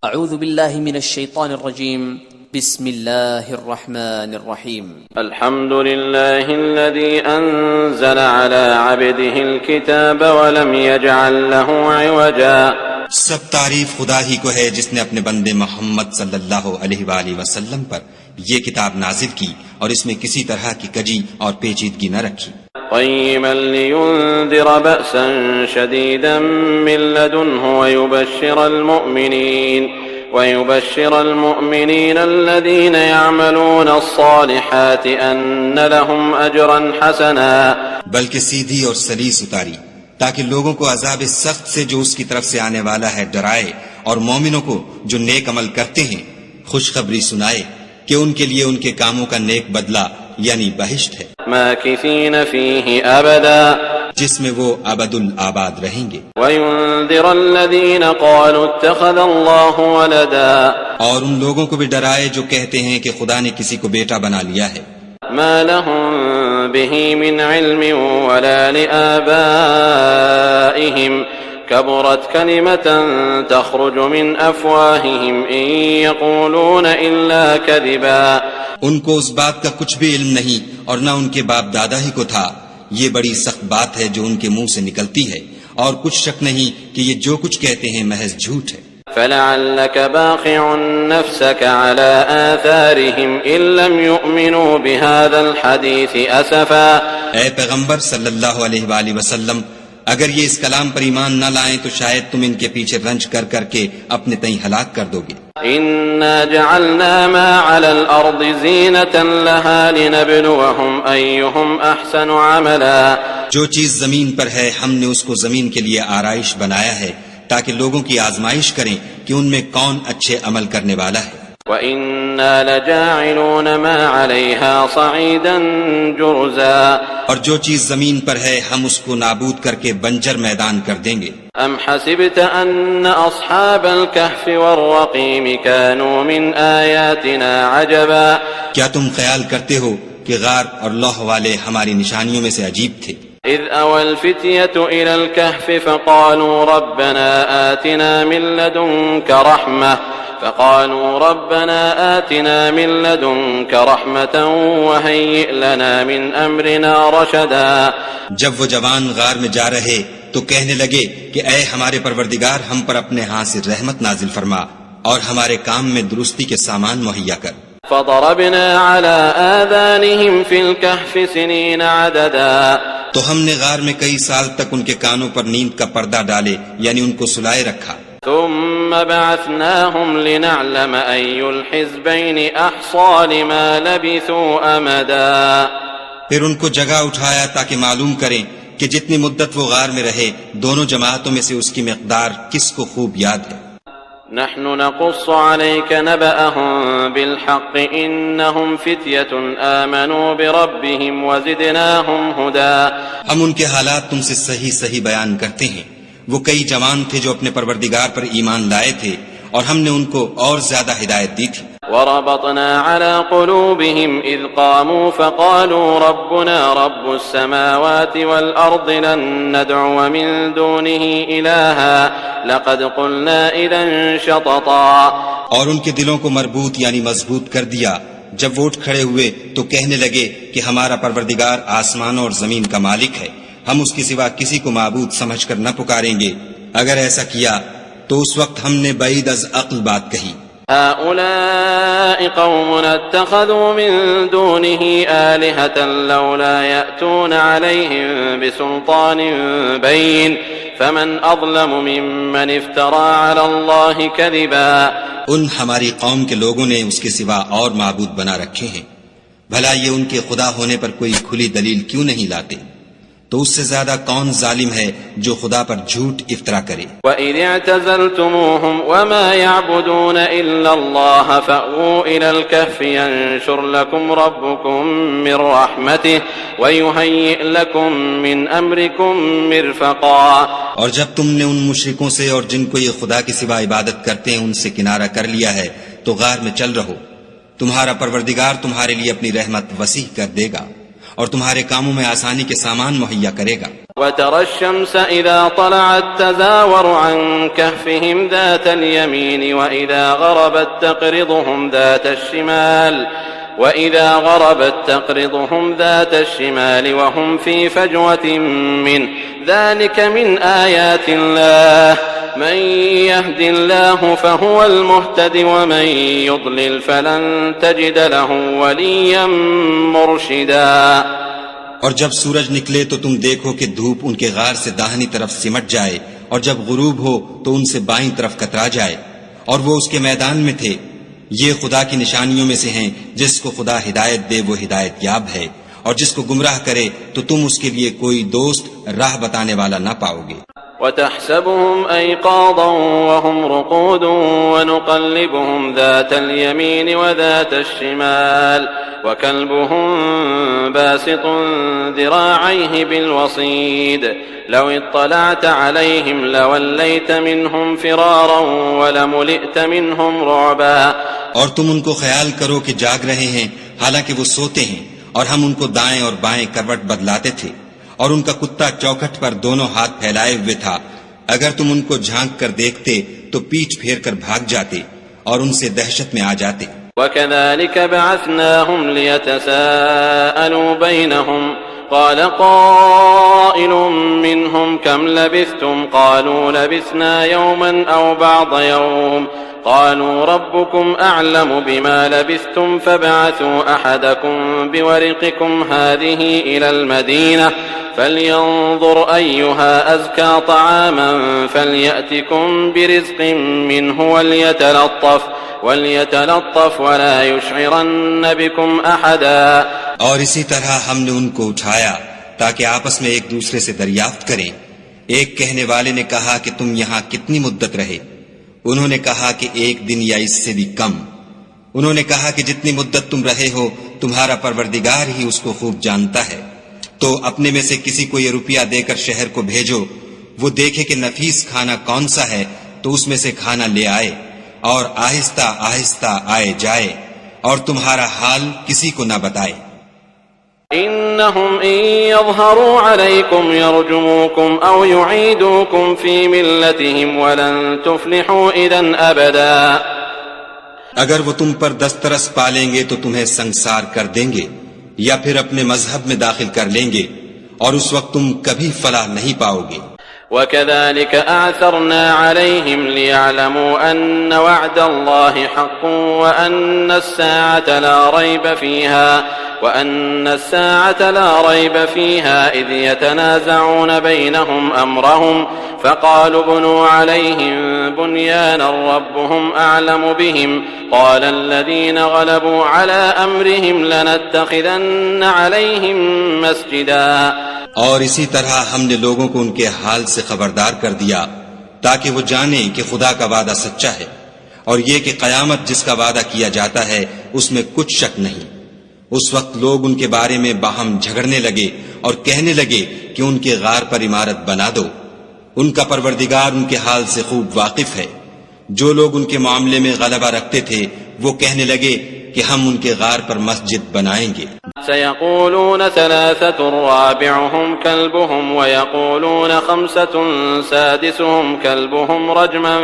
اعوذ باللہ من الشیطان الرجیم بسم اللہ الرحمن الرحیم الحمد للہ الذي انزل على عبده الكتاب ولم يجعل له عوجا. سب تعریف خدا ہی کو ہے جس نے اپنے بندے محمد صلی اللہ علیہ وآلہ وسلم پر یہ کتاب نازل کی اور اس میں کسی طرح کی کجی اور پیچیدگی نہ رکھی. قيما لينذر بأسا شديدا من لدنه ويبشر المؤمنين الذين يعملون الصالحات أن لهم أجرا حسنا. بلکہ سیدھی اور سلیس اتاری تاکہ لوگوں کو عذاب سخت سے جو اس کی طرف سے آنے والا ہے ڈرائے، اور مومنوں کو جو نیک عمل کرتے ہیں خوشخبری سنائے کہ ان کے لیے ان کے کاموں کا نیک بدلہ یعنی بہشت ہے، ماکثین فیہ ابدا، جس میں وہ ابد الآباد رہیں گے. وینذر الذین قالوا اتخذ اللہ ولدا، اور ان لوگوں کو بھی ڈرائے جو کہتے ہیں کہ خدا نے کسی کو بیٹا بنا لیا ہے. ما لهم به من علم ولا لآبائهم كبرت كلمة تخرج من أفواههم إن يقولون إلا كذبا. ان کو اس بات کا کچھ بھی علم نہیں اور نہ ان کے باپ دادا ہی کو تھا. یہ بڑی سخت بات ہے جو ان کے منہ سے نکلتی ہے، اور کچھ شک نہیں کہ یہ جو کچھ کہتے ہیں محض جھوٹ ہے. فلعلك باخع نفسك على آثارهم إن لم يؤمنوا بهذا الحديث أسفا. اے پیغمبر صلی اللہ علیہ وآلہ وسلم، اگر یہ اس کلام پر ایمان نہ لائیں تو شاید تم ان کے پیچھے رنج کر کر کے اپنے تئیں ہلاک کر دو گے. إنا جعلنا ما على الأرض زينة لها لنبلوهم أيهم أحسن عملا. جو چیز زمین پر ہے ہم نے اس کو زمین کے لیے آرائش بنایا ہے تاکہ لوگوں کی آزمائش کریں کہ ان میں کون اچھے عمل کرنے والا ہے. وَإِنَّا لَجَاعِلُونَ مَا عَلَيْهَا صَعِيدًا جُرُزًا. اور جو چیز زمین پر ہے ہم اس کو نابود کر کے بنجر میدان کر دیں گے. أَمْ حَسِبْتَ أَنَّ أَصْحَابَ الْكَهْفِ وَالرَّقِيمِ كَانُوا مِنْ آيَاتِنَا عَجَبًا. کیا تم خیال کرتے ہو کہ غار اور لوح والے ہماری نشانیوں میں سے عجیب تھے؟ إذ أوى الفتية إلى الكهف فقالوا ربنا آتنا من لدنك رحمة وهيئ لنا من أمرنا رشدا. جب وہ جوان غار میں جا رہے تو کہنے لگے کہ اے ہمارے پروردگار، ہم پر اپنے ہاں سے رحمت نازل فرما اور ہمارے کام میں درستی کے سامان مہیا کر. فضربنا على آذانهم في الكهف سنين عددا. تو ہم نے غار میں کئی سال تک ان کے کانوں پر نیند کا پردہ ڈالے یعنی ان کو سلائے رکھا. ثم بعثناهم لنعلم أي الحزبين أحصى لما لبثوا أمدا. پھر ان کو جگہ اٹھایا تاکہ معلوم کریں کہ جتنی مدت وہ غار میں رہے دونوں جماعتوں میں سے اس کی مقدار کس کو خوب یاد ہے. نحن نقص عليك نبأهم بالحق إنهم فتية آمنوا بربهم وزدناهم هدى. ہم ان کے حالات تم سے صحیح بیان کرتے ہیں. وہ کئی جوان تھے جو اپنے پروردگار پر ایمان لائے تھے اور ہم نے ان کو اور زیادہ ہدایت دی تھی. وربطنا على قلوبهم إذ قاموا فقالوا ربنا رب السماوات والأرض لن ندعو من دونه إلها لقد قلنا إذا شططا. اور ان کے دلوں کو مربوط یعنی مضبوط کر دیا. جب وہ اٹھ کھڑے ہوئے تو کہنے لگے کہ ہمارا پروردگار آسمانوں اور زمین کا مالک ہے، ہم اس کے سوا کسی کو معبود سمجھ کر نہ پکاریں گے. اگر ایسا کیا تو اس وقت ہم نے بعید از عقل بات کہی. هؤلاء قوم اتخذوا من دونه آلهة لولا يأتون عليهم بسلطان بين فمن أظلم ممن افترى على الله كذبا. ان ہماری قوم کے لوگوں نے اس کے سوا اور معبود بنا رکھے ہیں، بھلا یہ ان کے خدا ہونے پر کوئی کھلی دلیل کیوں نہیں لاتے؟ تو اس سے زیادہ کون ظالم ہے جو خدا پر جھوٹ افطرا کرے. وَإِذِ اعْتَزَلْتُمُوهُمْ وَمَا يَعْبُدُونَ إِلَّا اللَّهَ فَأْوُوا إِلَى الْكَهْفِ يَنشُرْ لَكُمْ رَبُّكُمْ مِنْ رَحْمَتِهِ وَيُهَيِّئْ لَكُمْ مِنْ أَمْرِكُمْ مِرْفَقًا. اور جب تم نے ان مشرکوں سے اور جن کو یہ خدا کے سوا عبادت کرتے ہیں ان سے کنارہ کر لیا ہے تو غار میں چل رہو، تمہارا پروردگار تمہارے لیے اپنی رحمت وسیع کر دے گا اور تمہارے کاموں میں آسانی کے سامان مہیا کرے گا۔ وترى الشمس إذا طلعت تزاور عن كهفهم ذات اليمين وإذا غربت تقرضهم ذات الشمال وهم في فجوة منه ذلك من آيات الله من يهد الله فهو المهتد ومن يضلل فلن تجد له وليا مرشدا۔ اور جب سورج نکلے تو تم دیکھو کہ دھوپ ان کے غار سے داہنی طرف سمٹ جائے، اور جب غروب ہو تو ان سے بائیں طرف کترا جائے، اور وہ اس کے میدان میں تھے۔ یہ خدا کی نشانیوں میں سے ہیں، جس کو خدا ہدایت دے وہ ہدایت یاب ہے، اور جس کو گمراہ کرے تو تم اس کے لیے کوئی دوست راہ بتانے والا نہ پاؤ گے۔ وتحسبهم أيقاظا وهم رقود ونقلبهم ذات اليمين وذات الشمال وكلبهم باسط ذراعيه بالوصيد لو اطلعت عليهم لوليت منهم فرارا ولملئت منهم رعبا۔ اور تم ان کو خیال کرو کہ جاگ رہے ہیں حالانکہ وہ سوتے ہیں، اور ہم ان کو دائیں اور بائیں کروٹ بدلاتے تھے، اور ان کا کتا چوکھٹ پر دونوں ہاتھ پھیلائے ہوئے تھا۔ اگر تم ان کو جھانک کر دیکھتے تو پیچھ پھیر کر بھاگ جاتے اور ان سے دہشت میں آ جاتے۔ وَكَذَلِكَ بَعَثْنَاهُمْ لِيَتَسَاءَلُوا بَيْنَهُمْ قَالَ قَائِلٌ مِّنْهُمْ كَمْ لَبِثْتُمْ قَالُوا لَبِثْنَا يَوْمًا أَوْ بَعْضَ يَوْمٍ قالوا ربكم أعلم بما لبثتم فابعثوا أحدكم بورقكم هذه إلى المدينة فلينظر أيها أزكى طعاما فليأتكم برزق منه وليتلطف ولا يشعرن بكم أحدا۔ اور اسی طرح ہم نے ان کو اٹھایا تاکہ آپس میں ایک دوسرے سے دریافت کریں۔ ایک کہنے والے نے کہا کہ تم یہاں کتنی مدت رہے؟ انہوں نے کہا کہ ایک دن یا اس سے بھی کم۔ انہوں نے کہا کہ جتنی مدت تم رہے ہو تمہارا پروردگار ہی اس کو خوب جانتا ہے، تو اپنے میں سے کسی کو یہ روپیہ دے کر شہر کو بھیجو، وہ دیکھے کہ نفیس کھانا کون سا ہے تو اس میں سے کھانا لے آئے، اور آہستہ آہستہ آئے جائے، اور تمہارا حال کسی کو نہ بتائے۔ إنهم إن يظهروا عليكم يرجموكم أو يعيدوكم في ملتهم ولن تفلحوا إذن أبدا۔ اگر وہ تم پر دسترس پالیں گے تو تمہیں سنگسار کر دیں گے، یا پھر اپنے مذہب میں داخل کر لیں گے، اور اس وقت تم کبھی فلاح نہیں پاؤ گے۔ وكذلك أعثرنا عليهم ليعلموا أن وعد الله حق وأن الساعة لا ريب فيها إذ يتنازعون بينهم أمرهم فقالوا بنوا عليهم بنيانا ربهم أعلم بهم قال الذين غلبوا على أمرهم لنتخذن عليهم مسجدا۔ اور اسی طرح ہم نے لوگوں کو ان کے حال سے خبردار کر دیا تاکہ وہ جانیں کہ خدا کا وعدہ سچا ہے، اور یہ کہ قیامت جس کا وعدہ کیا جاتا ہے اس میں کچھ شک نہیں۔ اس وقت لوگ ان کے بارے میں باہم جھگڑنے لگے اور کہنے لگے کہ ان کے غار پر عمارت بنا دو۔ ان کا پروردگار ان کے حال سے خوب واقف ہے۔ جو لوگ ان کے معاملے میں غلبہ رکھتے تھے وہ کہنے لگے کہ ہم ان کے غار پر مسجد بنائیں گے۔ سيقولون ثلاثة رابعهم كلبهم ويقولون خمسة سادسهم كلبهم رجما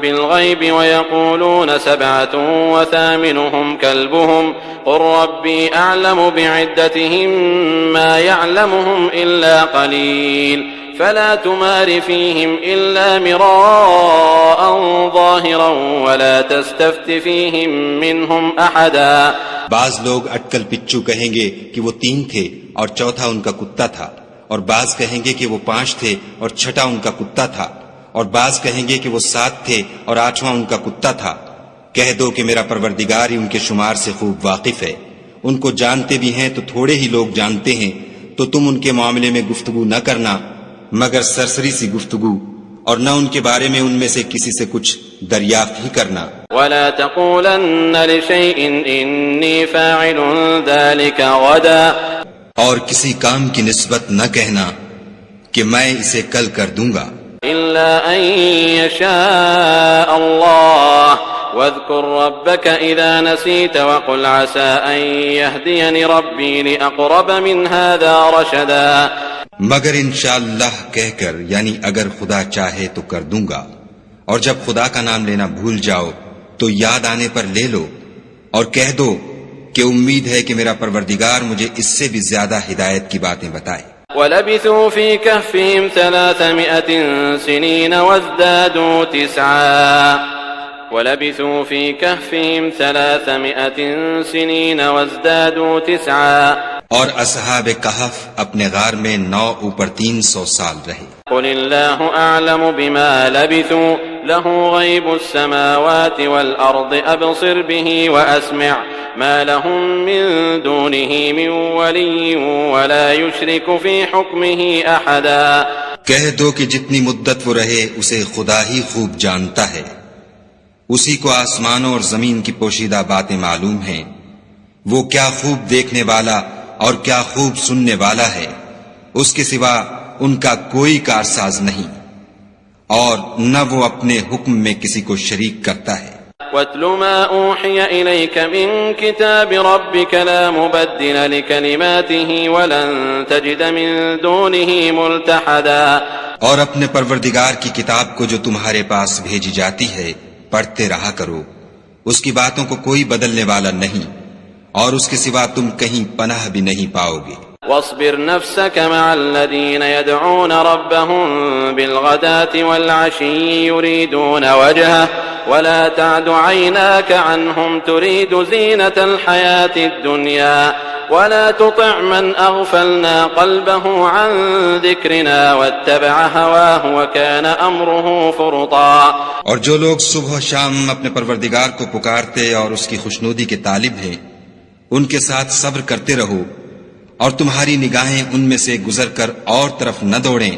بالغيب ويقولون سبعة وثامنهم كلبهم قل ربي أعلم بعدتهم ما يعلمهم إلا قليل فلا تمار فيهم إلا مراء ظاهرا ولا تستفت فيهم منهم أحدا۔ بعض لوگ اٹکل پچو کہیں گے کہ وہ 3 تھے اور چوتھا ان کا کتا تھا، اور بعض کہیں گے کہ وہ 5 تھے اور چھٹا ان کا کتا تھا، اور بعض کہیں گے کہ وہ 7 تھے اور 8واں ان کا کتا تھا۔ کہہ دو کہ میرا پروردگار ہی ان کے شمار سے خوب واقف ہے۔ ان کو جانتے بھی ہیں تو تھوڑے ہی لوگ جانتے ہیں، تو تم ان کے معاملے میں گفتگو نہ کرنا مگر سرسری سی گفتگو، اور نہ ان کے بارے میں ان میں سے کسی سے کچھ دریافت ہی کرنا۔ ولا تقولن لشيء إني فاعل ذلك غدا، اور کسی کام کی نسبت نہ کہنا کہ میں اسے کل کر دوں گا، إلا أن يشاء الله واذكر ربك إذا نسيت وقل عسى أن يهديني ربي لأقرب من هذا رشدا. مگر انشاءاللہ کہہ کر، یعنی اگر خدا چاہے تو کر دوں گا، اور جب خدا کا نام لینا بھول جاؤ تو یاد آنے پر لے لو، اور کہہ دو کہ امید ہے کہ میرا پروردگار مجھے اس سے بھی زیادہ ہدایت کی باتیں بتائے. وَلَبِثُوا فِي كَهْفِهِمْ 300 سِنِينَ وَازْدَادُوا 9. وَلَبِثُوا فِي كَهْفِهِمْ 300 سِنِينَ وَازْدَادُوا 9. اور اصحاب کہف اپنے غار میں 9 اوپر 300 سال رہے. قل اللہ اعلم بما لبثوا له غیب السماوات والارض ابصر به واسمع ما لهم من دونه من ولی ولا يشرك في حکمه احدا. کہہ دو کہ جتنی مدت وہ رہے اسے خدا ہی خوب جانتا ہے، اسی کو آسمانوں اور زمین کی پوشیدہ باتیں معلوم ہیں، وہ کیا خوب دیکھنے والا اور کیا خوب سننے والا ہے، اس کے سوا ان کا کوئی کارساز نہیں، اور نہ وہ اپنے حکم میں کسی کو شریک کرتا ہے. وَاتْلُ مَا أُوحِيَ إِلَيْكَ مِن كِتَابِ رَبِّكَ لَا مُبَدِّلَ لِكَلِمَاتِهِ وَلَن تَجِدَ مِن دُونِهِ مُلْتَحَدًا. اور اپنے پروردگار کی کتاب کو جو تمہارے پاس بھیجی جاتی ہے پڑھتے رہا کرو، اس کی باتوں کو کوئی بدلنے والا نہیں، اور اس کے سوا تم کہیں پناہ بھی نہیں پاؤ گے. واصبر نفسك مع الذين يدعون ربهم بالغداة والعشي يريدون وجهه ولا تعد عيناك عنهم تريد زينة الحياة الدنيا ولا تطع من أغفلنا قلبه عن ذكرنا واتبع هواه وكان أمره فرطا. اور جو لوگ صبح و شام اپنے پروردگار کو پکارتے اور اس کی خوشنودی کے طالب ہیں، ان کے ساتھ صبر کرتے رہو، اور تمہاری نگاہیں ان میں سے گزر کر اور طرف نہ دوڑیں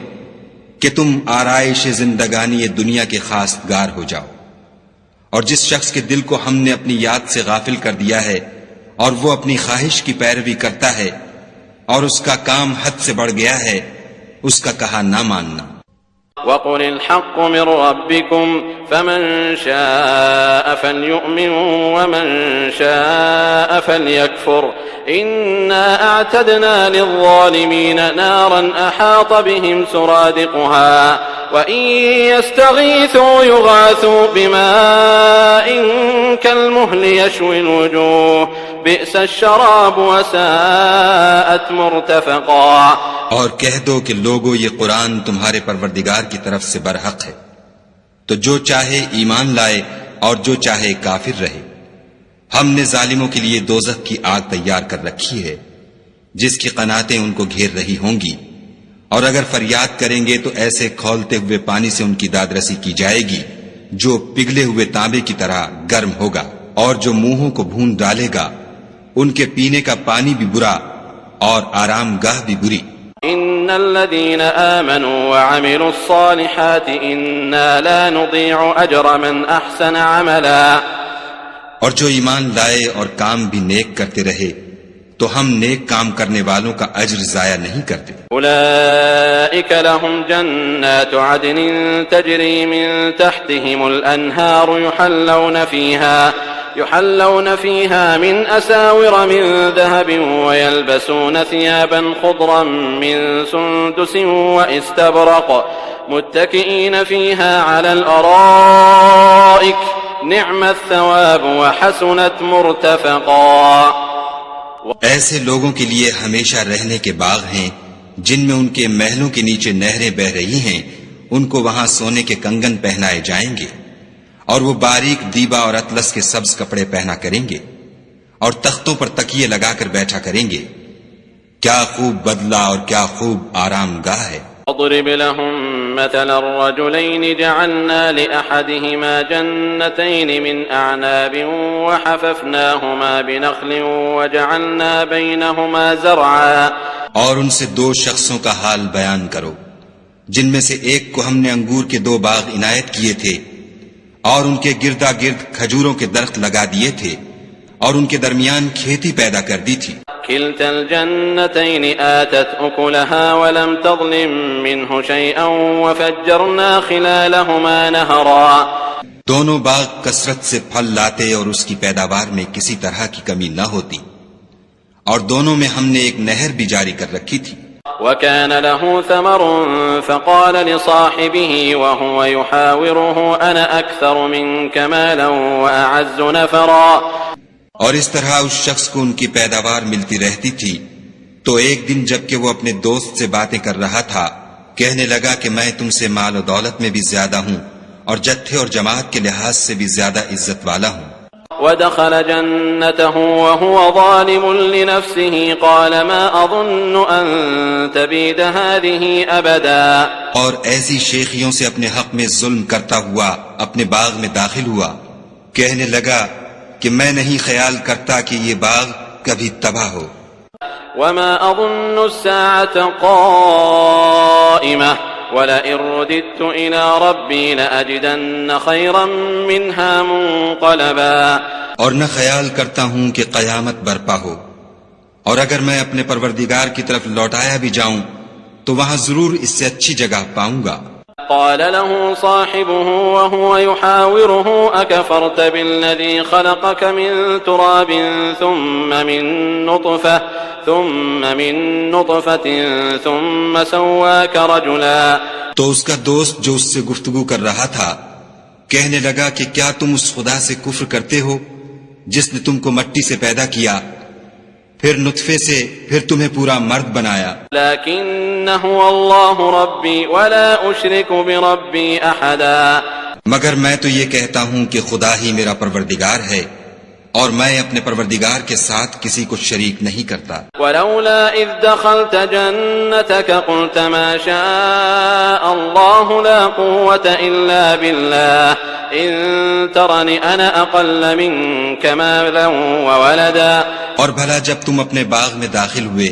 کہ تم آرائش زندگانی دنیا کے خواستگار ہو جاؤ. اور جس شخص کے دل کو ہم نے اپنی یاد سے غافل کر دیا ہے اور وہ اپنی خواہش کی پیروی کرتا ہے اور اس کا کام حد سے بڑھ گیا ہے، اس کا کہا نہ ماننا. وَقُلِ الْحَقُّ مِنْ رَبِّكُمْ فَمَنْ شَاءَ فَلْيُؤْمِنْ وَمَنْ شَاءَ فَلْيَكْفُرْ إِنَّا أَعْتَدْنَا لِلظَّالِمِينَ نَارًا أَحَاطَ بِهِمْ سُرَادِقُهَا وَإِنْ يَسْتَغِيثُوا يُغَاثُوا بِمَاءٍ كَالْمُهْلِ يَشْوِي الْوُجُوهَ بِئْسَ الشَّرَابُ وَسَاءَتْ مُرْتَفَقًا. اور کہہ دو کہ لوگو یہ قرآن تمہارے پروردگار کی طرف سے برحق ہے، تو جو چاہے ایمان لائے اور جو چاہے کافر رہے. ہم نے ظالموں کے لیے دوزخ کی آگ تیار کر رکھی ہے جس کی قناتیں ان کو گھیر رہی ہوں گی، اور اگر فریاد کریں گے تو ایسے کھولتے ہوئے پانی سے ان کی دادرسی کی جائے گی جو پگھلے ہوئے تانبے کی طرح گرم ہوگا، اور جو منہوں کو بھون ڈالے گا ان کے پینے کا پانی بھی برا اور آرام گاہ بھی بری. ان الذين آمنوا وعملوا الصالحات انا لا نضيع اجر من احسن عملا. اور جو ایمان لائے اور کام بھی نیک کرتے رہے تو ہم نیک کام کرنے والوں کا اجر ضائع نہیں کرتے. اولئک لهم جنات عدن تجری من تحتهم الانہار يحلون فيها من أساور من ذهب ويلبسون ثيابا خضرا من سندس واستبرق متكئين فيها على الأرائك نعم الثواب وحسنت مرتفقا. ایسے لوگوں کے لیے ہمیشہ رہنے کے باغ ہیں جن میں ان کے محلوں کے نیچے نہریں بہ رہی ہیں، ان کو وہاں سونے کے کنگن پہنائے جائیں گے، اور وہ باریک دیبا اور اطلس کے سبز کپڑے پہنا کریں گے، اور تختوں پر تکیے لگا کر بیٹھا کریں گے. کیا خوب بدلہ اور کیا خوب آرام گاہ ہے. اضرب لهم مثل الرجلين جعلنا لأحدهما جنتين من أعناب وحففناهما بنخل وجعلنا بينهما زرعا. اور ان سے 2 شخصوں کا حال بیان کرو جن میں سے ایک کو ہم نے انگور کے 2 باغ عنایت کیے تھے اور ان کے گردا گرد کھجوروں کے درخت لگا دیے تھے اور ان کے درمیان کھیتی پیدا کر دی تھی. كلتا الجنتين آتت أكلها ولم تظلم منه شيئا وفجرنا خلالهما نهرا. دونوں باغ کثرت سے پھل لاتے اور اس کی پیداوار میں کسی طرح کی کمی نہ ہوتی، اور دونوں میں ہم نے ایک نہر بھی جاری کر رکھی تھی۔ وكان له ثمر فقال لصاحبه وهو يحاوره أنا أكثر منك مالا وأعز نفرا، اور اس طرح اس شخص کو ان کی پیداوار ملتی رہتی تھی، تو ایک دن جب کہ وہ اپنے دوست سے باتیں کر رہا تھا، کہنے لگا کہ میں تم سے مال و دولت میں بھی زیادہ ہوں اور جتھے اور جماعت کے لحاظ سے بھی زیادہ عزت والا ہوں۔ ودخل جنته وهو ظالم لنفسه قال ما أظن أن تبيد هذه أبدا، اور ایسی شیخیوں سے اپنے حق میں ظلم کرتا ہوا اپنے باغ میں داخل ہوا، کہنے لگا کہ میں نہیں خیال کرتا کہ یہ باغ کبھی تباہ ہو۔ وما أظن الساعة قائمة ولئن رددت إلى ربي لأجدن خيرا منها منقلبا، اور نہ خیال کرتا ہوں کہ قیامت برپا ہو، اور اگر میں اپنے پروردگار کی طرف لوٹایا بھی جاؤں تو وہاں ضرور اس سے اچھی جگہ پاؤں گا۔ قال له صاحبه وهو يحاوره أكفرت بالذي خلقك من تراب ثم من نطفة ثم سواك رجلا، تو اس کا دوست جو اس سے گفتگو کر رہا تھا کہنے لگا کہ کیا تم اس خدا سے کفر کرتے ہو جس نے تم کو مٹی سے پیدا کیا، پھر نطفے سے، پھر تمہیں پورا مرد بنایا۔ لكن هو الله ربي ولا أشرك بربي أحدا، مگر میں تو یہ کہتا ہوں کہ خدا ہی میرا پروردگار ہے اور میں اپنے پروردگار کے ساتھ کسی کو شریک نہیں کرتا۔ ولولا إذ دخلت جنتك قلت ما شاء الله لا قوة إلا بالله إن ترني أنا أقل منك مالا وولدا، اور بھلا جب تم اپنے باغ میں داخل ہوئے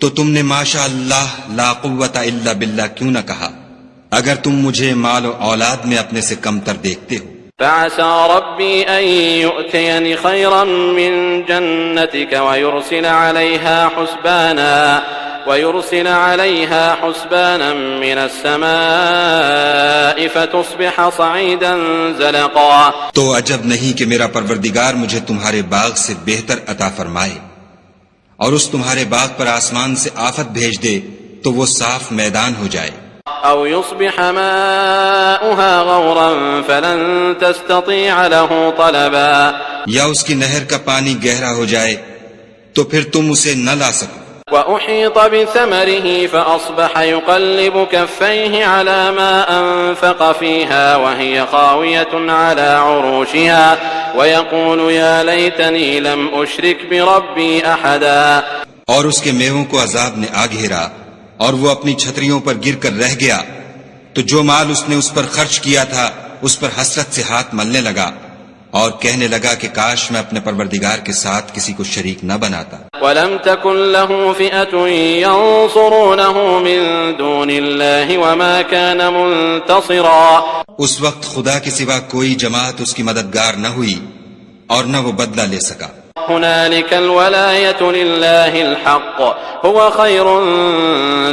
تو تم نے ماشاء اللہ لا قوت الا باللہ کیوں نہ کہا، اگر تم مجھے مال و اولاد میں اپنے سے کم تر دیکھتے ہو۔ فعسى ربي أن يؤتيني خيرا من جنتك ويرسل عليها حسبانا من السماء فتصبح صعيدا زلقا، تو عجب نہیں کہ میرا پروردگار مجھے تمہارے باغ سے بہتر عطا فرمائے اور اس تمہارے باغ پر آسمان سے آفت بھیج دے تو وہ صاف میدان ہو جائے، أو يصبح ماؤها غورا فلن تستطيع له طلبا، یا اس کی نہر کا پانی گہرا ہو جائے تو پھر تم اسے نہ لا سکو۔ وأحيط بثمره فأصبح يقلب كفيه على ما أنفق فيها وهي خاوية على عروشها ويقول يا ليتني لم أشرك بربي أحدا، اور اس کے میووں کو عذاب نے آ گھیرا اور وہ اپنی چھتریوں پر گر کر رہ گیا، تو جو مال اس نے اس پر خرچ کیا تھا اس پر حسرت سے ہاتھ ملنے لگا اور کہنے لگا کہ کاش میں اپنے پروردگار کے ساتھ کسی کو شریک نہ بناتا۔ ولم تكن له فئة ينصرونه من دون الله وما كان منتصرا، اس وقت خدا کے سوا کوئی جماعت اس کی مددگار نہ ہوئی اور نہ وہ بدلہ لے سکا۔ هنالك الولاية لله الحق هو خير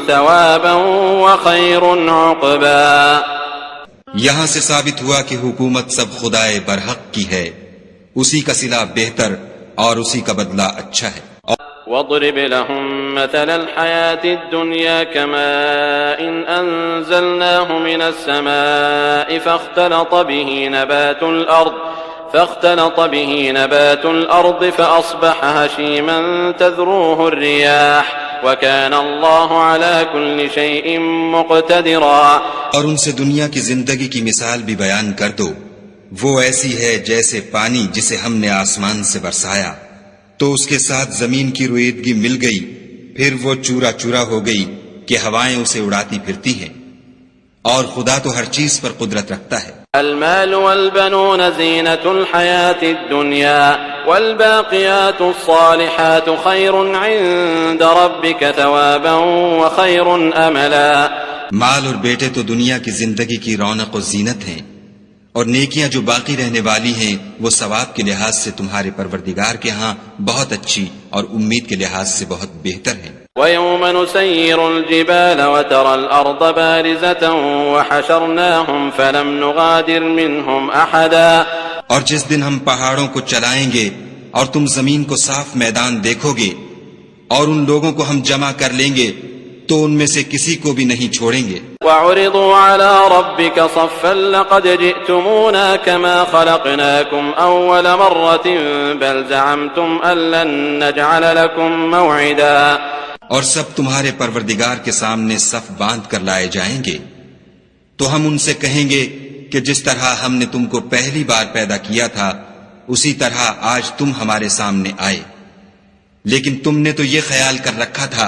ثوابا وخير عقبا، یہاں سے ثابت ہوا کہ حکومت سب خدائے برحق کی ہے، اسی کا صلہ بہتر اور اسی کا بدلہ اچھا ہے۔ واضرب لهم مثل الحياة الدنيا كماء أنزلناه من السماء فاختلط به نبات الأرض فأصبح هشيما تذروه الرياح وكان الله على كل شيء مقتدرا، اور ان سے دنیا کی زندگی کی مثال بھی بیان کر دو، وہ ایسی ہے جیسے پانی جسے ہم نے آسمان سے برسایا تو اس کے ساتھ زمین کی رویدگی مل گئی، پھر وہ چورا چورا ہو گئی کہ ہوائیں اسے اڑاتی پھرتی ہیں، اور خدا تو ہر چیز پر قدرت رکھتا ہے۔ المال والبنون زينة الحياة الدنيا والباقيات الصالحات خير عند ربك ثوابا وخير أملا، مال اور بیٹے تو دنیا کی زندگی کی رونق و زینت ہیں، اور نیکیاں جو باقی رہنے والی ہیں وہ ثواب کے لحاظ سے تمہارے پروردگار کے ہاں بہت اچھی اور امید کے لحاظ سے بہت بہتر ہیں۔ ويوم نسير الجبال وترى الأرض بارزة وحشرناهم فلم نغادر منهم أحدا اور جس دن ہم پہاڑوں کو چلائیں گے اور تم زمین کو صاف میدان دیکھو گے اور ان لوگوں کو ہم جمع کر لیں گے تو ان میں سے کسی کو بھی نہیں چھوڑیں گے. وعرضوا على ربك صفا لقد جئتمونا كما خلقناكم أول مرة بل زعمتم أن لن نجعل لكم موعدا. اور سب تمہارے پروردگار کے سامنے صف باندھ کر لائے جائیں گے تو ہم ان سے کہیں گے کہ جس طرح ہم نے تم کو پہلی بار پیدا کیا تھا اسی طرح آج تم ہمارے سامنے آئے، لیکن تم نے تو یہ خیال کر رکھا تھا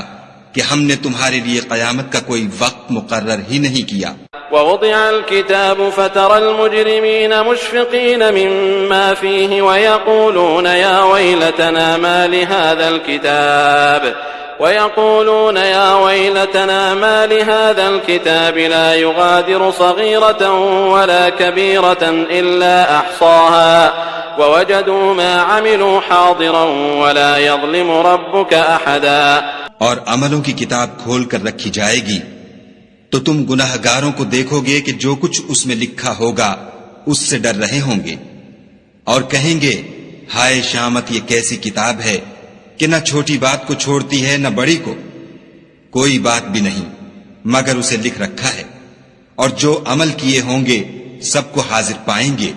کہ ہم نے تمہارے لیے قیامت کا کوئی وقت مقرر ہی نہیں کیا. ووضع الكتاب فترى المجرمين مشفقين مما فيه ويقولون يا ويلتنا ما لهذا الكتاب لا يغادر صغيرة ولا كبيرة إلا أحصاها ووجدوا ما عملوا حاضرا ولا يظلم ربك أحدا. اور عملوں کی کتاب کھول کر رکھی جائے گی تو تم گناہ گاروں کو دیکھو گے کہ جو کچھ اس میں لکھا ہوگا اس سے ڈر رہے ہوں گے اور کہیں گے ہائے شامت یہ کیسی کتاب ہے کہ نہ چھوٹی بات کو چھوڑتی ہے نہ بڑی کو، کوئی بات بھی نہیں مگر اسے لکھ رکھا ہے، اور جو عمل کیے ہوں گے سب کو حاضر پائیں گے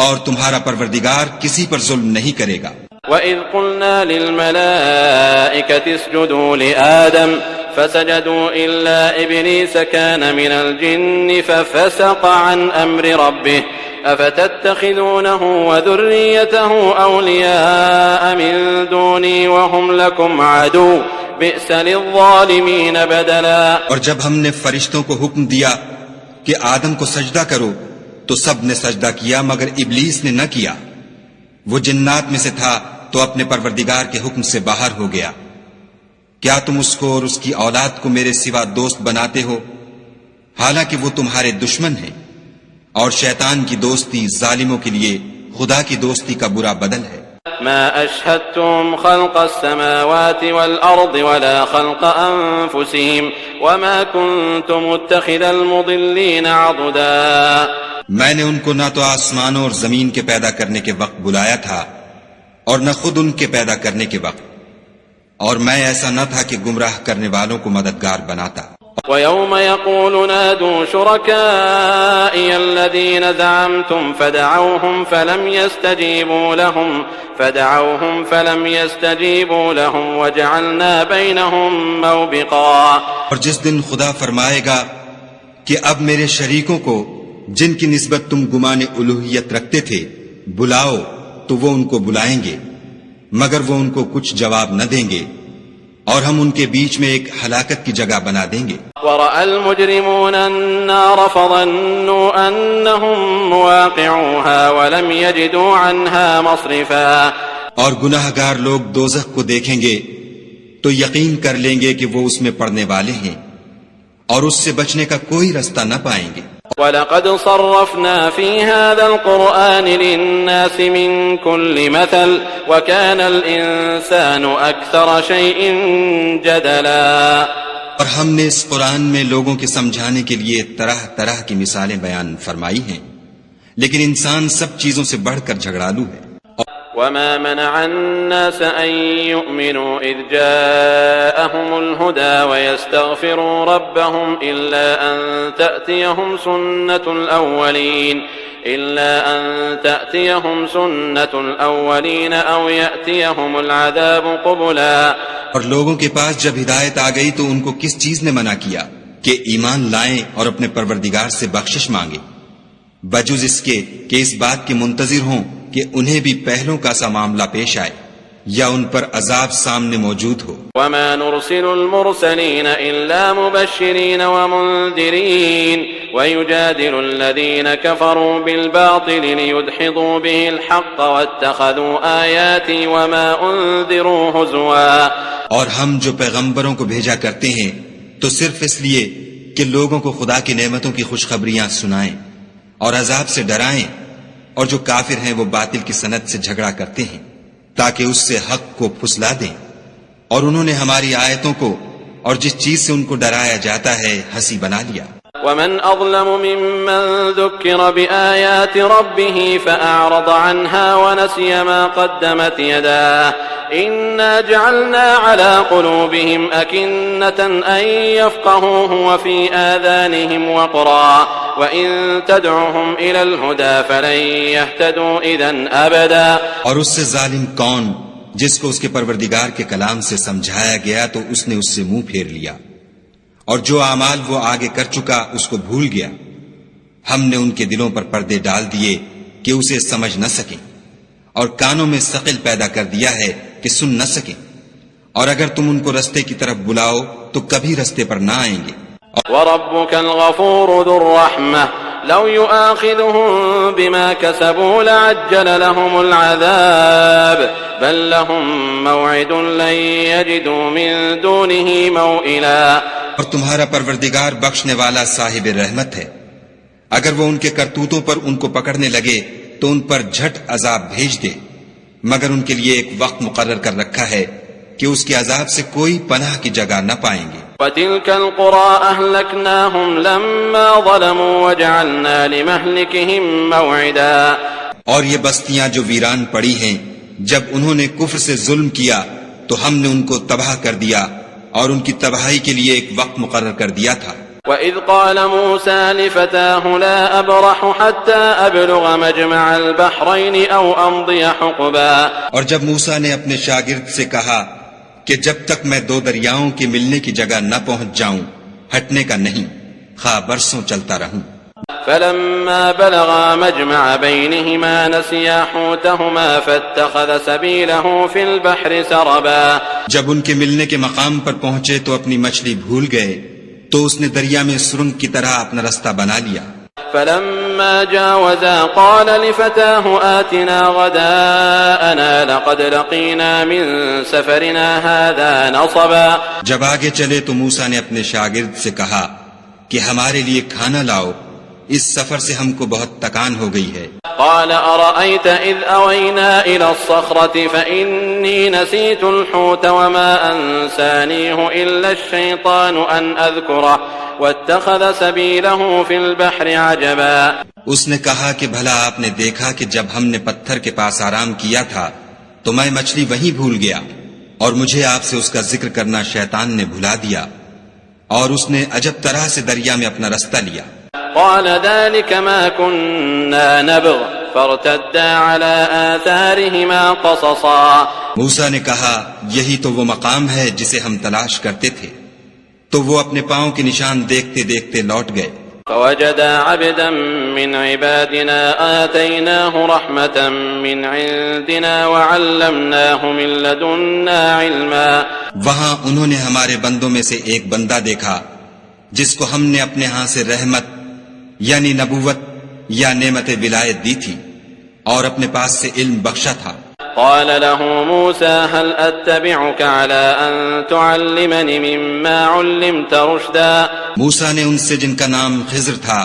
اور تمہارا پروردگار کسی پر ظلم نہیں کرے گا. وَإِذْ قُلْنَا لِلْمَلَائِكَةِ اسْجُدُوا لِآدَمَ فَسَجَدُوا إِلَّا إِبْلِيسَ كَانَ مِنَ الْجِنِّ فَفَسَقَ عَنْ أَمْرِ رَبِّهِ أَفَتَتَّخِذُونَهُ وَذُرِّيَّتَهُ أَوْلِيَاءَ مِن دُونِي وَهُمْ لَكُمْ عَدُوٌّ بِئْسَ لِلظَّالِمِينَ بَدَلًا. اور جب ہم نے فرشتوں کو حکم دیا کہ آدم کو سجدہ کرو تو سب نے سجدہ کیا مگر ابلیس نے نہ کیا، وہ جنات میں سے تھا تو اپنے پروردگار کے حکم سے باہر ہو گیا. کیا تم اس کو اور اس کی اولاد کو میرے سوا دوست بناتے ہو حالانکہ وہ تمہارے دشمن ہیں، اور شیطان کی دوستی ظالموں کے لیے خدا کی دوستی کا برا بدل ہے. ما أشهدتم خلق السماوات والأرض ولا خلق أنفسهم وما كنت متخذ المضلين عضدا. میں نے ان کو نہ تو آسمانوں اور زمین کے پیدا کرنے کے وقت بلایا تھا اور نہ خود ان کے پیدا کرنے کے وقت، اور میں ایسا نہ تھا کہ گمراہ کرنے والوں کو مددگار بناتا. وَيَوْمَ يَقُولُ نَادُوا شُرَكَائِيَ الَّذِينَ زَعَمْتُمْ فَدَعَوْهُمْ فَلَمْ يَسْتَجِيبُوا لَهُمْ وَجَعَلْنَا بَيْنَهُمْ مَوْبِقًا. اور جس دن خدا فرمائے گا کہ اب میرے شریکوں کو جن کی نسبت تم گمان الوہیت رکھتے تھے بلاؤ، تو وہ ان کو بلائیں گے مگر وہ ان کو کچھ جواب نہ دیں گے، اور ہم ان کے بیچ میں ایک ہلاکت کی جگہ بنا دیں گے. وَرَأَى الْمُجْرِمُونَ النَّارَ فَظَنُّوا أَنَّهُمْ مُوَاقِعُوهَا وَلَمْ يَجِدُوا عَنْهَا مَصْرِفًا. اور گناہ گار لوگ دوزخ کو دیکھیں گے تو یقین کر لیں گے کہ وہ اس میں پڑنے والے ہیں اور اس سے بچنے کا کوئی رستہ نہ پائیں گے. وَلَقَدْ صَرَّفْنَا فِي هَذَا الْقُرْآنِ لِلنَّاسِ مِنْ كُلِّ مَثَلٍ وَكَانَ الْإِنسَانُ أَكْثَرَ شَيْءٍ جَدَلًا. اور ہم نے اس قرآن میں لوگوں کے سمجھانے کے لیے طرح طرح کی مثالیں بیان فرمائی ہیں، لیکن انسان سب چیزوں سے بڑھ کر جھگڑالو ہے. وما منع الناس أن يؤمنوا إذ جاءهم الهدى ويستغفروا ربهم إلا أن تأتيهم سنة الأولين أو يأتيهم العذاب قبلا. اور لوگوں کے پاس جب ہدایت آ گئی تو ان کو کس چیز نے منع کیا کہ ایمان لائیں اور اپنے پروردگار سے بخشش مانگیں، بجز اس کے کہ اس بات کے منتظر ہوں کہ انہیں بھی پہلوں کا سا معاملہ پیش آئے یا ان پر عذاب سامنے موجود ہو. وما نرسل المرسلين إلا مبشرين ومنذرين ويجادل الذين كفروا بالباطل ليدحضوا به الحق واتخذوا آياتي وما أنذروا هزوا. اور ہم جو پیغمبروں کو بھیجا کرتے ہیں تو صرف اس لیے کہ لوگوں کو خدا کی نعمتوں کی خوشخبریاں سنائیں اور عذاب سے ڈرائیں، اور جو کافر ہیں وہ باطل کی سند سے جھگڑا کرتے ہیں تاکہ اس سے حق کو پھسلا دیں. اور انہوں نے ہماری آیتوں کو اور جس چیز سے ان کو ڈرایا جاتا ہے ہنسی بنا لیا۔ ومن أظلم ممن ذكر بآيات ربه فأعرض عنها ونسي ما قدمت يداه إنا جعلنا على قلوبهم أكنة أن يفقهوه وفي آذانهم وقرا وإن تدعهم إلى الهدى فلن يهتدوا إذن أبدا۔ اور اس سے ظالم کون جس کو اس کے پروردگار کے کلام سے سمجھایا گیا تو اس نے اس سے منہ پھیر لیا، اور جو اعمال وہ آگے کر چکا اس کو بھول گیا۔ ہم نے ان کے دلوں پر پردے ڈال دیے کہ اسے سمجھ نہ سکیں، اور کانوں میں ثقل پیدا کر دیا ہے کہ سن نہ سکیں، اور اگر تم ان کو رستے کی طرف بلاؤ تو کبھی رستے پر نہ آئیں گے۔ وَرَبُّكَ الْغَفُورُ ذُو الرَّحْمَةِ لَوْ يُؤَاخِذُهُم بِمَا كَسَبُوا لَعَجَّلَ لَهُمُ الْعَذَابَ بَل لَّهُم مَّوْعِدٌ لَّن يَجِدُوا مِن دُونِهِ مَوْئِلًا۔ اور تمہارا پروردگار بخشنے والا صاحب رحمت ہے، اگر وہ ان کے کرتوتوں پر ان کو پکڑنے لگے تو ان پر جھٹ عذاب بھیج دے، مگر ان کے لیے ایک وقت مقرر کر رکھا ہے کہ اس کے عذاب سے کوئی پناہ کی جگہ نہ پائیں گے۔ وَتِلْكَ الْقُرَىٰ أَهْلَكْنَاهُمْ لَمَّا ظَلَمُوا وَجَعَلْنَا لِمَهْلِكِهِم مَّوْعِدًا۔ اور یہ بستیاں جو ویران پڑی ہیں، جب انہوں نے کفر سے ظلم کیا تو ہم نے ان کو تباہ کر دیا، اور ان کی تباہی کے لیے ایک وقت مقرر کر دیا تھا۔ وَإِذْ قَالَ مُوسَىٰ لِفَتَاهُ لَا أَبْرَحُ حَتَّىٰ أَبْلُغَ مَجْمَعَ الْبَحْرَيْنِ أَوْ أَمْضِيَ حُقُبًا۔ اور جب موسیٰ نے اپنے شاگرد سے کہا کہ جب تک میں دو دریاؤں کے ملنے کی جگہ نہ پہنچ جاؤں ہٹنے کا نہیں، خواہ برسوں چلتا رہوں۔ فَلَمَّا بَلَغَا مَجْمَعَ بَيْنِهِمَا نَسِيَا حُوتَهُمَا فَاتَّخَذَ سَبِيلَهُ فِي الْبَحْرِ سَرَبًا۔ جب ان کے ملنے کے مقام پر پہنچے تو اپنی مچھلی بھول گئے تو اس نے دریا میں سرنگ کی طرح اپنا رستہ بنا لیا۔ فَلَمَّا جَاوَزَا قَالَ لِفَتَاهُ آتِنَا غَدَاءَنَا لَقَدْ لَقِينَا مِن سَفَرِنَا هَٰذَا نَصَبًا۔ جب آگے چلے تو موسیٰ نے اپنے شاگرد سے کہا کہ ہمارے لیے کھانا لاؤ، اس سفر سے ہم کو بہت تکان ہو گئی ہے۔ قال أرأيت إذ أوينا إلى الصخرة فإني نسيت الحوت وما أنسانيه إلا الشيطان أن أذكره واتخذ سبيله في البحر عجبا۔ اس نے کہا کہ بھلا آپ نے دیکھا کہ جب ہم نے پتھر کے پاس آرام کیا تھا تو میں مچھلی وہیں بھول گیا، اور مجھے آپ سے اس کا ذکر کرنا شیطان نے بھلا دیا، اور اس نے عجب طرح سے دریا میں اپنا رستہ لیا۔ قال ذلك ما كنا نبغ فارتدا على آثارهما قصصا۔ موسیٰ نے کہا یہی تو وہ مقام ہے جسے ہم تلاش کرتے تھے، تو وہ اپنے پاؤں کے نشان دیکھتے دیکھتے لوٹ گئے۔ فوجدا عبدا من عبادنا آتيناه رحمة من عندنا وعلمناه من لدنا علما۔ وہاں انہوں نے ہمارے بندوں میں سے ایک بندہ دیکھا جس کو ہم نے اپنے ہاں سے رحمت یعنی نبوت یا نعمت ولایت دی تھی، اور اپنے پاس سے علم بخشا تھا۔ قال له موسى هل أتبعك على أن تعلمني مما علمت رشدا۔ موسیٰ نے ان سے جن کا نام خضر تھا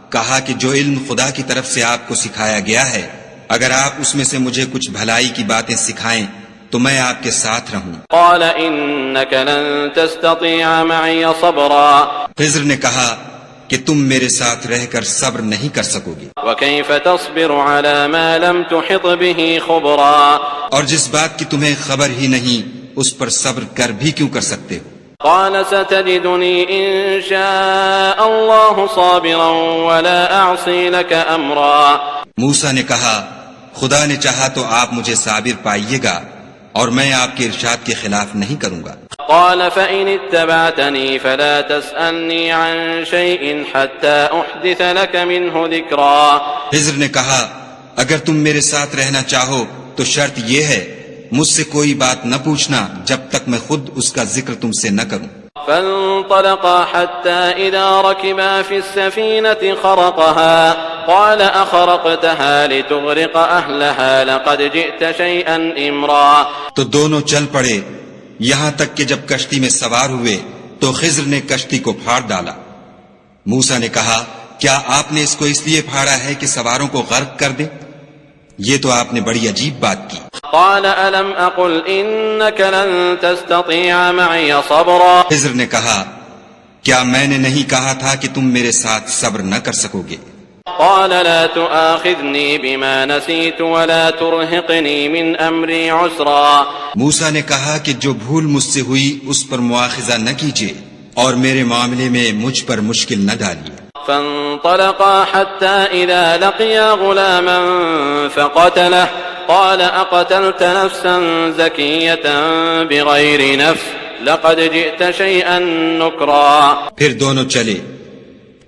کہا کہ جو علم خدا کی طرف سے آپ کو سکھایا گیا ہے، اگر آپ اس میں سے مجھے کچھ بھلائی کی باتیں سکھائیں تو میں آپ کے ساتھ رہوں۔ قال إنك لن تستطيع معي صبرا۔ خضر نے کہا کہ تم میرے ساتھ رہ کر صبر نہیں کر سکو گے، وكيف تصبر على ما لم تحط به خبرا۔ اور جس بات کی تمہیں خبر ہی نہیں اس پر صبر کر بھی کیوں کر سکتے ہو۔ قال ستجدني إن شاء الله صابرا ولا أعصي لك أمرا۔ موسیٰ نے کہا خدا نے چاہا تو آپ مجھے صابر پائیے گا اور میں آپ کے ارشاد کے خلاف نہیں کروں گا۔ قال فإن اتبعتني فلا تسألني عن شيء حتى أحدث لك منه ذكرا۔ خضر نے کہا اگر تم میرے ساتھ رہنا چاہو تو شرط یہ ہے مجھ سے کوئی بات نہ پوچھنا جب تک میں خود اس کا ذکر تم سے نہ کروں۔ فانطلقا حتى إذا ركبا في السفينة خرقها قال أخرقتها لتغرق أهلها لقد جئت شيئا إمرا۔ تو دونوں چل پڑے یہاں تک کہ جب کشتی میں سوار ہوئے تو خضر نے کشتی کو پھاڑ ڈالا۔ موسیٰ نے کہا کیا آپ نے اس کو اس لیے پھاڑا ہے کہ سواروں کو غرق کر دیں؟ یہ تو آپ نے بڑی عجیب بات کی۔ قال ألم أقل إنك لن تستطيع معي صبرا خضر نے کہا کیا میں نے نہیں کہا تھا کہ تم میرے ساتھ صبر نہ کر سکو گے؟ قال لا تؤاخذني بما نسيت ولا ترهقني من أمري عسرا موسیٰ نے کہا کہ جو بھول مجھ سے ہوئی اس پر مواخذہ نہ کیجیے اور میرے معاملے میں مجھ پر مشکل نہ ڈالیے۔ فانطلقا حتى إذا لقيا غلاما فقتله قال أقتلت نفسا زكية بغير نفس لقد جئت شيئا نكرا۔ پھر دونوں چلے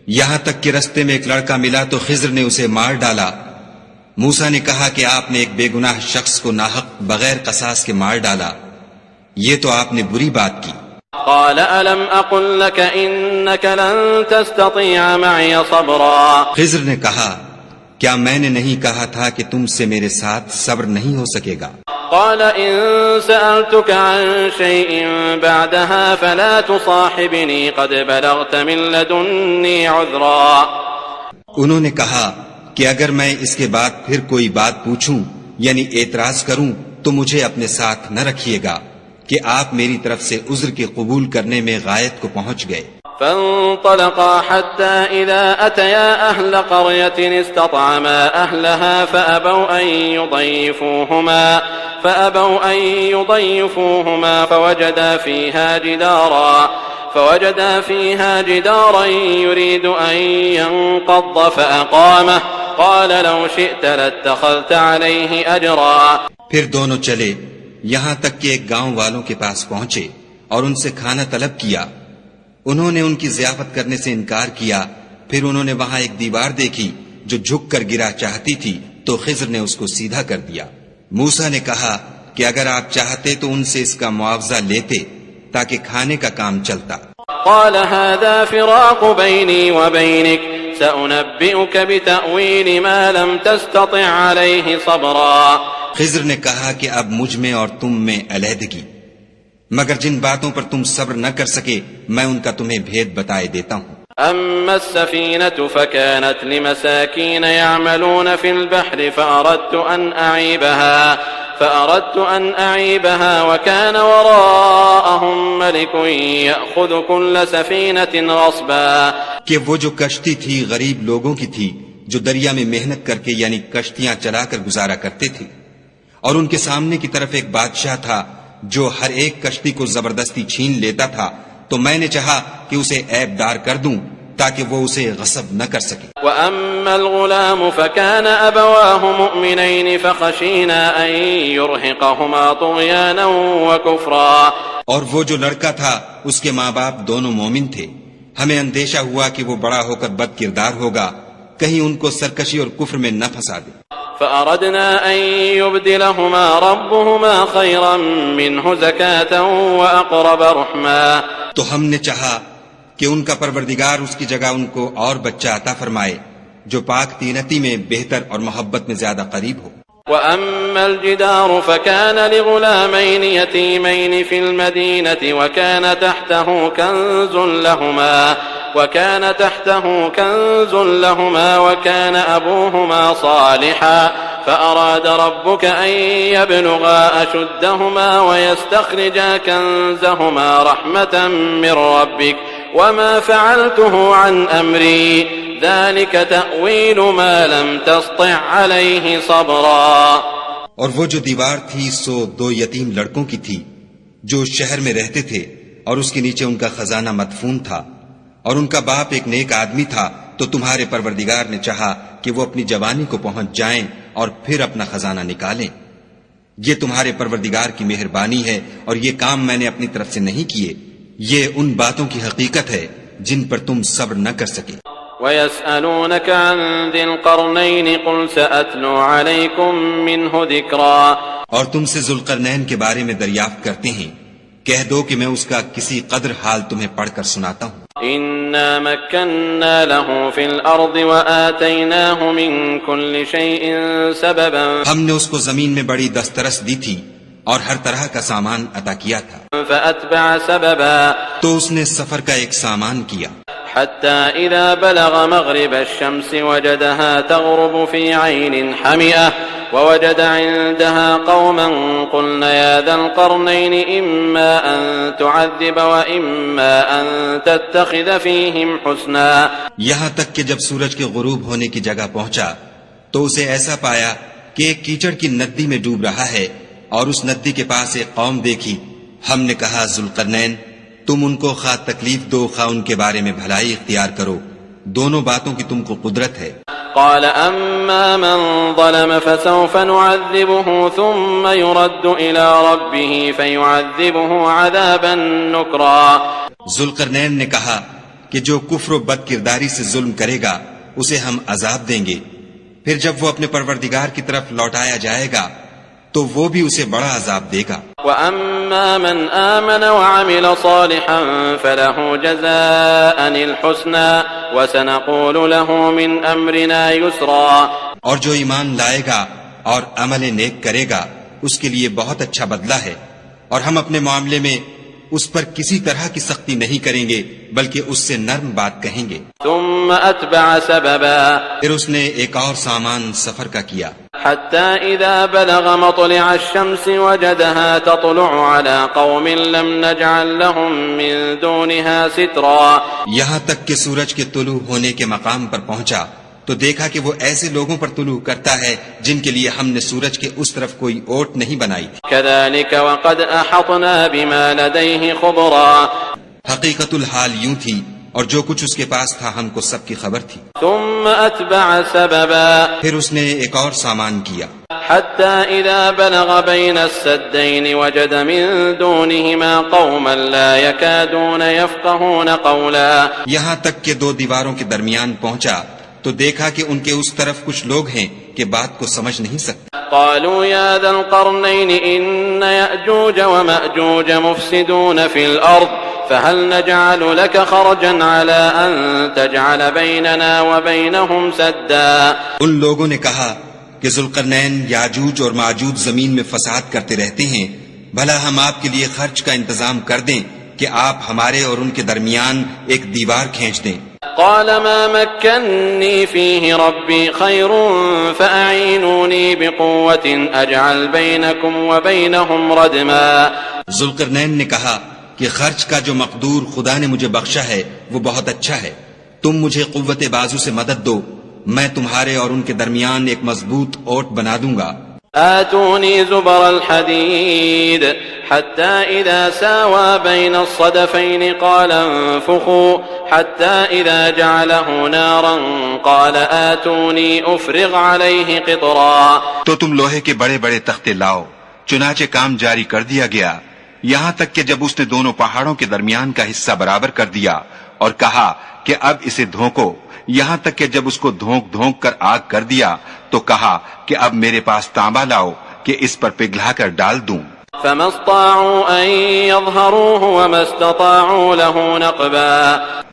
یہاں تک کہ رستے میں ایک لڑکا ملا تو خضر نے اسے مار ڈالا۔ موسیٰ نے کہا کہ آپ نے ایک بے گناہ شخص کو ناحق بغیر قصاص کے مار ڈالا، یہ تو آپ نے بری بات کی۔ قال ألم أقل لك إنك لن تستطيع معي صبرا خضر نے کہا کیا میں نے نہیں کہا تھا کہ تم سے میرے ساتھ صبر نہیں ہو سکے گا؟ قال إن سألتك عن شيء بعدها فلا تصاحبني قد بلغت من لدني عذرا۔ انہوں نے کہا کہ اگر میں اس کے بعد پھر کوئی بات پوچھوں یعنی اعتراض کروں تو مجھے اپنے ساتھ نہ رکھیے گا کہ آپ میری طرف سے عذر کے قبول کرنے میں غایت کو پہنچ گئے۔ فانطلقا حتى إذا أتيا أهل قرية استطعما أهلها فأبوا أن يضيفوهما فوجدا فيها جدارا يريد أن ينقض فأقامه قال لو شئت لاتخذت عليه أجرا۔ پھر دونوں چلے یہاں تک کہ ایک گاؤں والوں کے پاس پہنچے اور ان سے کھانا طلب کیا۔ انہوں نے ان کی ضیافت کرنے سے انکار کیا۔ پھر انہوں نے وہاں ایک دیوار دیکھی جو جھک کر گرا چاہتی تھی تو خضر نے اس کو سیدھا کر دیا۔ موسیٰ نے کہا کہ اگر آپ چاہتے تو ان سے اس کا معاوضہ لیتے تاکہ کھانے کا کام چلتا۔ قال هذا فراق بيني وبينك سأنبئك بتأويل ما لم تستطع عليه صبرا۔ خضر نے کہا کہ اب مجھ میں اور تم میں علیحدگی، مگر جن باتوں پر تم صبر نہ کر سکے میں ان کا تمہیں بھید بتائے دیتا ہوں۔ أما السفينة فكانت لمساكين يعملون في البحر فأردت أن أعيبها وكان وراءهم ملك يأخذ كل سفينة غصبا۔ کہ وہ جو کشتی تھی غریب لوگوں کی تھی جو دریا میں محنت کر کے یعنی کشتیاں چلا کر گزارا کرتے تھے، اور ان کے سامنے کی طرف ایک بادشاہ تھا جو ہر ایک کشتی کو زبردستی چھین لیتا تھا، تو میں نے چاہا کہ اسے عیب دار کر دوں تاکہ وہ اسے غصب نہ کر سکے۔ وَأَمَّا الْغُلَامُ فَكَانَ أَبَوَاهُ مُؤْمِنَيْنِ فَخَشِينَا أَن يُرْهِقَهُمَا طُغْيَانًا وَكُفْرًا۔ اور وہ جو لڑکا تھا اس کے ماں باپ دونوں مومن تھے، ہمیں اندیشہ ہوا کہ وہ بڑا ہو کر بد کردار ہوگا، کہیں ان کو سرکشی اور کفر میں نہ پھنسا دے۔ فأردنا أن يبدلهما ربهما خيرا منه زكاة وأقرب رحما۔ تو ہم نے چاہا کہ ان کا پروردگار اس کی جگہ ان کو اور بچہ عطا فرمائے جو پاک تینتی میں بہتر اور محبت میں زیادہ قریب ہو۔ وأما الجدار فكان لغلامين يتيمين في المدينة وكان تحته كنز لهما وكان أبوهما صالحا فأراد ربك أن يبلغا أشدهما ويستخرجا كنزهما رحمة من ربك وما فعلته عن أمري ذلك تأويل ما لم تسطع عليه صبرا۔ اور وہ جو دیوار تھی سو دو یتیم لڑکوں کی تھی جو شہر میں رہتے تھے اور اس کے نیچے ان کا خزانہ مدفون تھا، اور ان کا باپ ایک نیک آدمی تھا، تو تمہارے پروردگار نے چاہا کہ وہ اپنی جوانی کو پہنچ جائیں اور پھر اپنا خزانہ نکالیں۔ یہ تمہارے پروردگار کی مہربانی ہے اور یہ کام میں نے اپنی طرف سے نہیں کیے، یہ ان باتوں کی حقیقت ہے جن پر تم صبر نہ کر سکے۔ وَيَسْأَلُونَكَ عَنْ ذِي الْقَرْنَيْنِ قُلْ سَأَتْلُو عَلَيْكُمْ مِنْهُ ذِكْرًا۔ اور تم سے ذوالقرنین کے بارے میں دریافت کرتے ہیں، کہہ دو کہ میں اس کا کسی قدر حال تمہیں پڑھ کر سناتا ہوں۔ إِنَّا مَكَّنَّا لَهُ فِي الْأَرْضِ وَآتَيْنَاهُ مِنْ كُلِّ شَيْءٍ سَبَبًا۔ ہم نے اس کو زمین میں بڑی دسترس دی تھی اور ہر طرح کا سامان عطا کیا تھا، فَأَتْبَعَ سَبَبًا۔ تو اس نے سفر کا ایک سامان کیا، حتى إذا بلغ مغرب الشمس وجدها تغرب في عين حمئة ووجد عندها قوما قلنا يا ذا القرنين إما أن تعذب وإما أن تتخذ فيهم حسنا. یہاں تک کہ جب سورج کے غروب ہونے کی جگہ پہنچا تو اسے ایسا پایا کہ ایک کیچڑ کی ندی میں ڈوب رہا ہے اور اس ندی کے پاس ایک قوم دیکھی. ہم نے کہا ذوالقرنین تم ان کو خواہ تکلیف دو خواہ ان کے بارے میں بھلائی اختیار کرو، دونوں باتوں کی تم کو قدرت ہے. قال أما من ظلم فسوف نعذبه ثم يرد إلى ربه فيعذبه عذابا نكرا. ذوالقرنین نے کہا کہ جو کفر و بد کرداری سے ظلم کرے گا اسے ہم عذاب دیں گے، پھر جب وہ اپنے پروردگار کی طرف لوٹایا جائے گا تو وہ بھی اسے بڑا عذاب دے گا. وَأَمَّا مَنْ آمَنَ وَعَمِلَ صَالِحًا فَلَهُ جَزَاءً الْحُسْنَى وَسَنَقُولُ لَهُ مِنْ أَمْرِنَا يُسْرًا. اور جو ایمان لائے گا اور عمل نیک کرے گا اس کے لیے بہت اچھا بدلہ ہے، اور ہم اپنے معاملے میں اس پر کسی طرح کی سختی نہیں کریں گے بلکہ اس سے نرم بات کہیں گے. ثم اتبع سببا. پھر اس نے ایک اور سامان سفر کا کیا. حتى اذا بلغ مطلع الشمس وجدها تطلع على قوم لم نجعل لهم من دونها سترا. یہاں تک کہ سورج کے طلوع ہونے کے مقام پر پہنچا تو دیکھا کہ وہ ایسے لوگوں پر طلوع کرتا ہے جن کے لیے ہم نے سورج کے اس طرف کوئی اوٹ نہیں بنائی تھی. كذلك وقد احطنا بما لديه خبرا. حقیقت الحال یوں تھی اور جو کچھ اس کے پاس تھا ہم کو سب کی خبر تھی. ثم اتبع سببا. پھر اس نے ایک اور سامان کیا. حتى اذا بلغ بين السدين وجد من دونهما قوما لا يكادون يفقهون قولا. یہاں تک کہ دو دیواروں کے درمیان پہنچا تو دیکھا کہ ان کے اس طرف کچھ لوگ ہیں کہ بات کو سمجھ نہیں سکتے. قالوا يا ذا القرنين إن يأجوج ومأجوج مفسدون في الأرض فهل نجعل لك خرجا على أن تجعل بيننا وبينهم سدا. ان لوگوں نے کہا کہ ذوالقرنین یاجوج اور ماجوج زمین میں فساد کرتے رہتے ہیں، بھلا ہم آپ کے لیے خرچ کا انتظام کر دیں کہ آپ ہمارے اور ان کے درمیان ایک دیوار کھینچ دیں. قال ما مكنني فيه ربي خير فأعينوني بقوة أجعل بينكم وبينهم ردما. ذوالقرنین نے کہا کہ خرچ کا جو مقدور خدا نے مجھے بخشا ہے وہ بہت اچھا ہے، تم مجھے قوت بازو سے مدد دو، میں تمہارے اور ان کے درمیان ایک مضبوط اوٹ بنا دوں گا. آتوني زبر الحديد حتى إذا ساوى بين الصدفين قال انفخوا حتى إذا جعله نارا قال آتوني أفرغ عليه قطرا. تو تم لوہے کے بڑے بڑے تختے لاؤ. چنانچہ کام جاری کر دیا گیا یہاں تک کہ جب اس نے دونوں پہاڑوں کے درمیان کا حصہ برابر کر دیا اور کہا کہ اب اسے دھونکو، یہاں تک کہ جب اس کو دھونک دھونک کر آگ کر دیا تو کہا کہ اب میرے پاس تانبا لاؤ کہ اس پر پگھلا کر ڈال دوں. فما استطاعوا ان يظهروه وما استطاعوا له نقبا.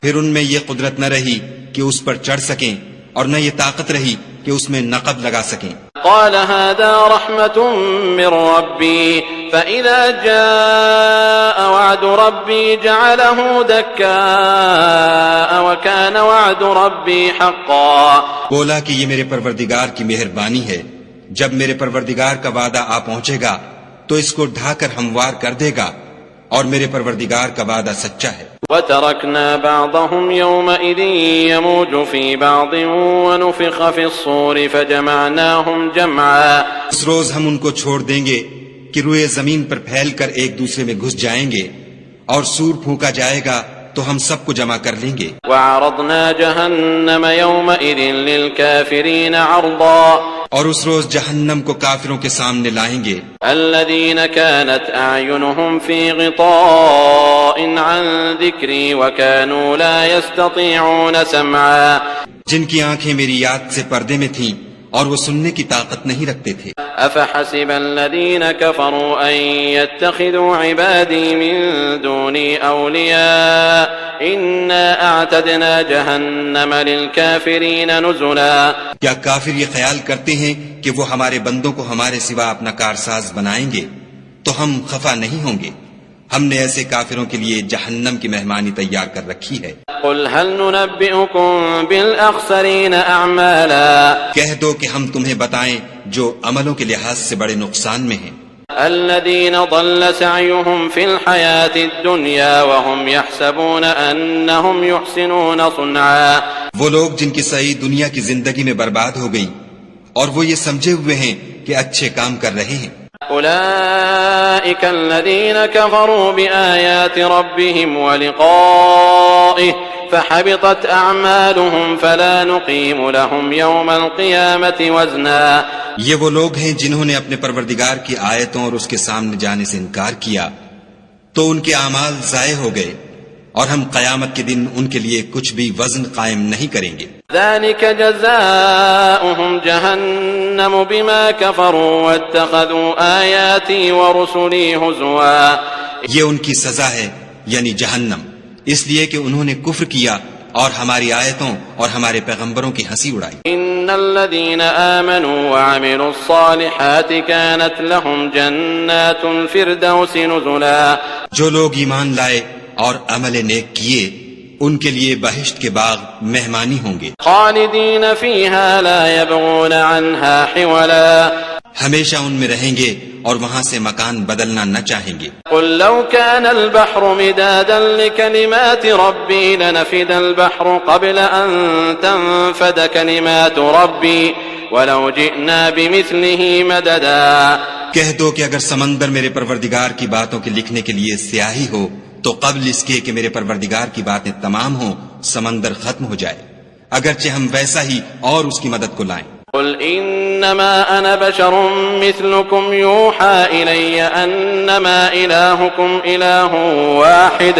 پھر ان میں یہ قدرت نہ رہی کہ اس پر چڑھ سکیں اور نہ یہ طاقت رہی کہ اس میں نقب لگا سکیں. قال هذا رحمة من ربي فإذا جاء وعد ربي جعله دكاء وكان وعد ربي حقا. بولا کہ یہ میرے پروردگار کی مہربانی ہے، جب میرے پروردگار کا وعدہ آ پہنچے گا تو اس کو ڈھا کر ہموار کر دے گا، اور میرے پروردگار کا وعدہ سچا ہے. وتركنا بعضهم يومئذ يموج في بعض ونفخ في الصور فجمعناهم جمعا. اس روز ہم ان کو چھوڑ دیں گے کہ روئے زمین پر پھیل کر ایک دوسرے میں گھس جائیں گے، اور سور پھونکا جائے گا تو ہم سب کو جمع کر لیں گے. وعرضنا جهنم يومئذ للكافرين عرضا. اور اس روز جہنم کو کافروں کے سامنے لائیں گے. الذين كانت أعينهم في غطاء عن ذكري وكانوا لا يستطيعون سمعا. جن کی آنکھیں میری یاد سے پردے میں تھیں اور وہ سننے کی طاقت نہیں رکھتے تھے. أفحسب الذين كفروا أن يتخذوا عبادي من دوني أولياء إنا أعتدنا جهنم للكافرين نزلا. کیا کافر یہ خیال کرتے ہیں کہ وہ ہمارے بندوں کو ہمارے سوا اپنا کارساز بنائیں گے؟ تو ہم خفا نہیں ہوں گے، ہم نے ایسے کافروں کے لیے جہنم کی مہمانی تیار کر رکھی ہے۔ قل هل ننبئكم بالأخسرين أعمالا، کہہ دو کہ ہم تمہیں بتائیں جو عملوں کے لحاظ سے بڑے نقصان میں ہیں، الذين ضل سعيهم في الحياة الدنيا وهم يحسبون أنهم يحسنون صنعا، وہ لوگ جن کی سعی دنیا کی زندگی میں برباد ہو گئی اور وہ یہ سمجھے ہوئے ہیں کہ اچھے کام کر رہے ہیں۔ أولئك الذين كفروا بآيات ربهم ولقائه فحبطت أعمالهم فلا نقيم لهم يوم القيامة وزنا، یہ وہ لوگ ہیں جنہوں نے اپنے پروردگار کی آیتوں اور اس کے سامنے جانے سے انکار کیا تو ان کے اعمال ضائع ہو گئے اور ہم قیامت کے دن ان کے لیے کچھ بھی وزن قائم نہیں کریں گے۔ ذلك جزاؤهم جهنم بما كفروا واتخذوا آياتي ورسلي هزوا، یہ ان کی سزا ہے یعنی جہنم، اس لیے کہ انہوں نے کفر کیا اور ہماری آیتوں اور ہمارے پیغمبروں کی ہنسی اڑائی۔ ان الذين آمنوا وعملوا الصالحات كانت لهم جنات الفردوس نزلا، جو لوگ ایمان لائے اور عمل نیک کیے ان کے لیے بہشت کے باغ مہمانی ہوں گے، خالدين فيها لا يبغون عنها حولا، ہمیشہ ان میں رہیں گے اور وہاں سے مکان بدلنا نہ چاہیں گے۔ قل لو كان البحر مدادا لكلمات ربي لنفد البحر قبل أن تنفد كلمات ربي ولو جئنا بمثله مددا، کہہ دو کہ اگر سمندر میرے پروردگار کی باتوں کے لکھنے کے لیے سیاہی ہو تو قبل اس کے کہ میرے پروردگار کی باتیں تمام ہوں سمندر ختم ہو جائے، اگرچہ ہم ویسا ہی اور اس کی مدد کو لائیں۔ قل انما انا بشر مثلكم يوحى الي انما الهكم اله واحد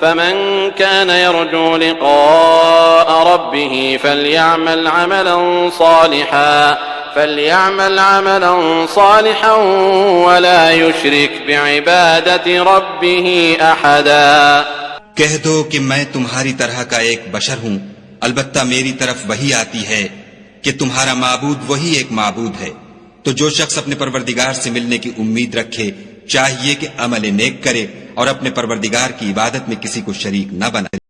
فمن كان يرجو لقاء ربه فليعمل عملا صالحا ولا يشرك بعبادة ربه احدا، کہہ دو کہ میں تمہاری طرح کا ایک بشر ہوں، البتہ میری طرف وہی آتی ہے کہ تمہارا معبود وہی ایک معبود ہے، تو جو شخص اپنے پروردگار سے ملنے کی امید رکھے چاہیے کہ عمل نیک کرے اور اپنے پروردگار کی عبادت میں کسی کو شریک نہ بنائے۔